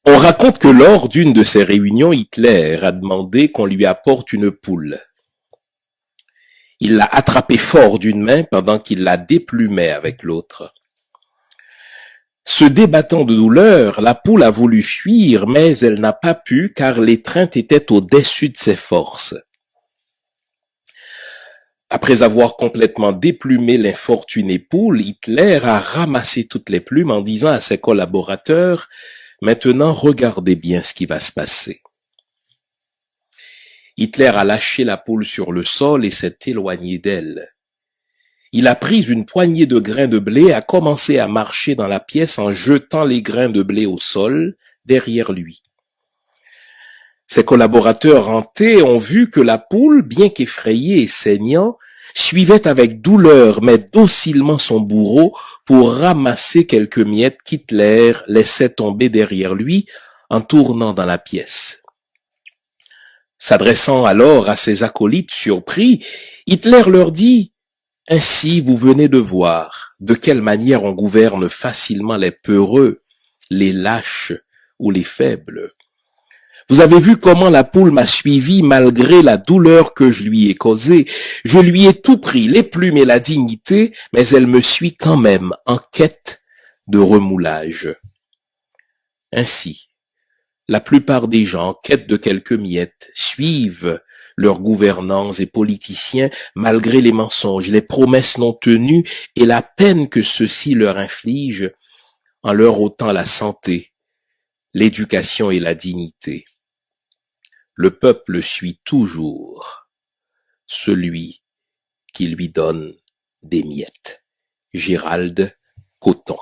On raconte que lors d'une de ces réunions, Hitler a demandé qu'on lui apporte une poule. Il l'a attrapée fort d'une main pendant qu'il la déplumait avec l'autre. Se débattant de douleur, la poule a voulu fuir, mais elle n'a pas pu car l'étreinte était au-dessus de ses forces. Après avoir complètement déplumé l'infortunée poule, Hitler a ramassé toutes les plumes en disant à ses collaborateurs « Maintenant, regardez bien ce qui va se passer ». Hitler a lâché la poule sur le sol et s'est éloigné d'elle. Il a pris une poignée de grains de blé et a commencé à marcher dans la pièce en jetant les grains de blé au sol derrière lui. Ses collaborateurs hantés ont vu que la poule, bien qu'effrayée et saignant, suivait avec douleur mais docilement son bourreau pour ramasser quelques miettes qu'Hitler laissait tomber derrière lui en tournant dans la pièce. S'adressant alors à ses acolytes surpris, Hitler leur dit « Ainsi vous venez de voir de quelle manière on gouverne facilement les peureux, les lâches ou les faibles. Vous avez vu comment la poule m'a suivi malgré la douleur que je lui ai causée. Je lui ai tout pris, les plumes et la dignité, mais elle me suit quand même en quête de remoulage. Ainsi, la plupart des gens en quête de quelques miettes suivent leurs gouvernants et politiciens malgré les mensonges, les promesses non tenues et la peine que ceux-ci leur infligent en leur ôtant la santé, l'éducation et la dignité. Le peuple suit toujours celui qui lui donne des miettes. Gérald Coton.